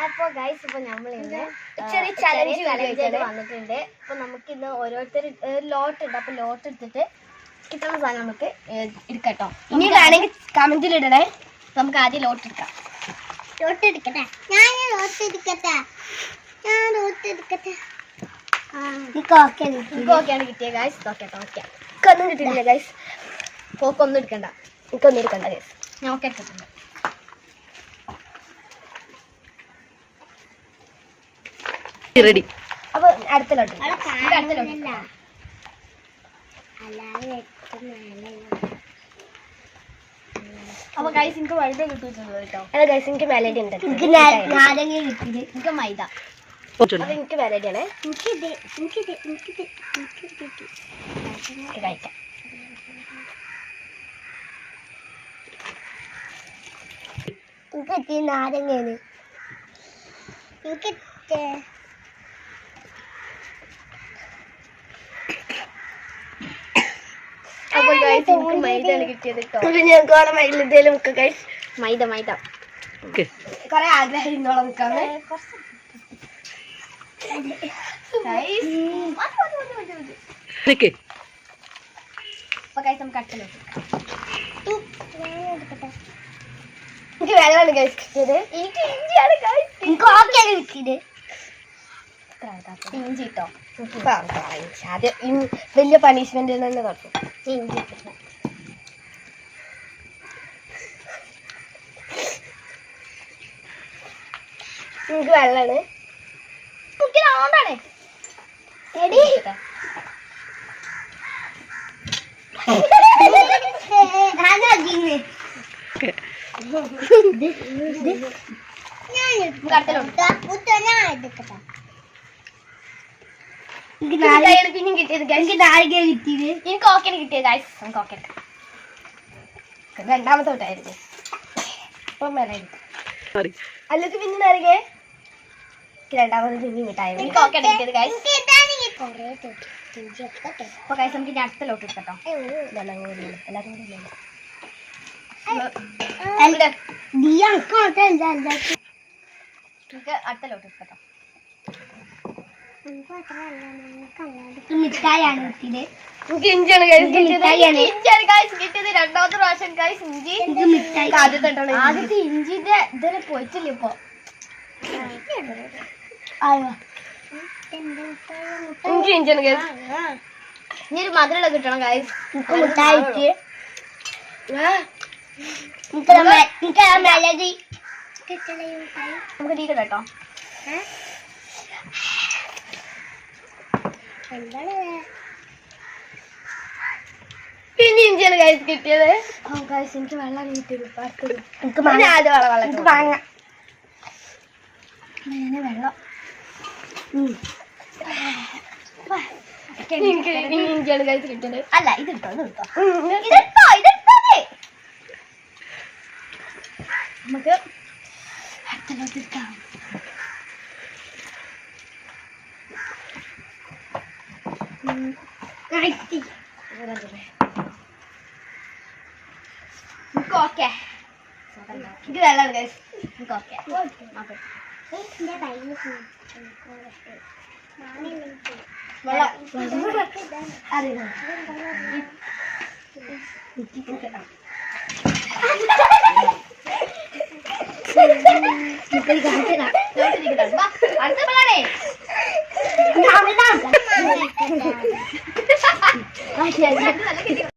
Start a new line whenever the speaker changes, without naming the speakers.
അപ്പൊ ഗൈസ് ഇപ്പൊ നമ്മളിന്ന് ചെറിയ ചലഞ്ച് വന്നിട്ടുണ്ട്. അപ്പൊ നമുക്ക് ഇന്ന് ഓരോരുത്തർ ലോട്ട് ഉണ്ട്. അപ്പൊ ലോട്ട് എടുത്തിട്ട് കിട്ടുന്ന സാധനം നമുക്ക് എടുക്കട്ടോ.
ഇനി വേണമെങ്കിൽ കമന്റിൽ ഇടണേ.
നമുക്ക് ആദ്യം ലോട്ട് എടുക്കാം.
ലോട്ട് എടുക്കട്ടെ. ഞാൻ ലോട്ട് എടുക്കട്ടെ.
ഓക്കെയാണ് കിട്ടിയത് ഗൈസ്. ഓക്കെ
ഒന്നും കിട്ടിയില്ല ഗൈസ്.
പോക്കൊന്നും എടുക്കണ്ട.
എനിക്കൊന്നും എടുക്കണ്ട ഗൈസ്.
ഞാൻ ഓക്കെ എടുത്തിട്ടുണ്ട്.
റെഡി. അപ്പൊ അടുത്ത ലോട്ട്.
അപ്പൊ ഗൈസ് എനിക്ക് വലുത് കിട്ടിയിട്ടുണ്ട് കേട്ടോ.
അല്ല ഗൈസ് എനിക്ക് മെലഡി ഉണ്ട്.
നാരങ്ങ കിട്ടിയത് എനിക്ക് മൈദ.
അത് എനിക്ക് മെലഡി ആണ്.
കഴിക്കാം.
എനിക്ക് നാരങ്ങയാണ്. എനിക്ക്
അപ്പൊ ഗൈസ് എനിക്ക് മൈദയാണ് കിട്ടിയത് കേട്ടോ.
ഞങ്ങൾക്ക് വേണം മൈദയിലും മുക്ക ഗൈസ്.
മൈദ
കൊറേ ആഗ്രഹം ഇന്നോളം മുക്കാണ്.
അപ്പൊ ഗൈസ് നമുക്ക് അടുത്ത
എനിക്ക് വെള്ളമാണ് ഗൈസ് കിട്ടിയത്.
എനിക്ക് ഇഞ്ചിയാണ് ഗൈസ്.
എനിക്ക് ഓക്കെയാണ് കിട്ടിയത്.
ഇഞ്ചി കേട്ടോ.
ആദ്യം വലിയ പണിഷ്മെന്റ് തന്നെ തൊട്ടു.
ഇഞ്ചി
എനിക്ക് വെള്ളമാണ്.
എനിക്ക് റൗണ്ടാണ്.
പിന്നെയും കിട്ടിയത് എനിക്ക് നാരങ്ങ കിട്ടിയത്.
എനിക്ക് ഓക്കെയാണ് കിട്ടിയത് ഗൈസ്. നമുക്ക് ഓക്കെ എടുക്കാം.
രണ്ടാമത്തെ തൊട്ടായിരുന്നു. ഇപ്പം മെലഡി അല്ലെങ്കിൽ പിന്നെ നാരങ്ങ. രണ്ടാമത് പിന്നെ മിഠായി.
എനിക്ക് ഓക്കെയാണ് കിട്ടിയത് ഗൈസ്. അപ്പൊ ഗൈസ് നമുക്ക് ഇനി അടുത്ത ലോട്ട് എടുക്കട്ടോ.
എല്ലാവരും കൂടി
നമുക്ക് അടുത്ത ലോട്ട് എടുക്കട്ടോ.
മിഠായിയാണ് കിട്ടിയത്. എനിക്ക് ഇഞ്ചിയാണ്
ഇഞ്ചിയാണ് ഗൈസ് കിട്ടിയത്. രണ്ടാമത്തെ പ്രാവശ്യം ഗൈസ് ഇഞ്ചി. ആദ്യത്തെ ഇഞ്ചിന്റെ ഇതുവരെ പോയിട്ടില്ല ഇപ്പൊ.
എനിക്ക് ഇഞ്ചിയാണ് ഗൈസ്.
ഇനി ഒരു മധുരമുള്ള കിട്ടണം ഗൈസ്.
മിഠായിക്ക് മെലഡി
നമുക്ക് ടീ കേട്ടോ.
പിന്നെ ഇഞ്ചിയാണ് ഗൈസ് കിട്ടിയത്.
ഗൈസ് എനിക്ക് വെള്ളം കിട്ടിയത്.
എനിക്ക് വെള്ളം
വെള്ളം
ഇഞ്ചിയാണ് ഗൈസ് കിട്ടിയത്.
അല്ല ഇത് കിട്ടോ. നമുക്ക് അടുത്ത എടുക്കാം. ഓക്കെ
ഇത് വെള്ളമാണ് ഗൈസ്.
ഓക്കെ അടുത്ത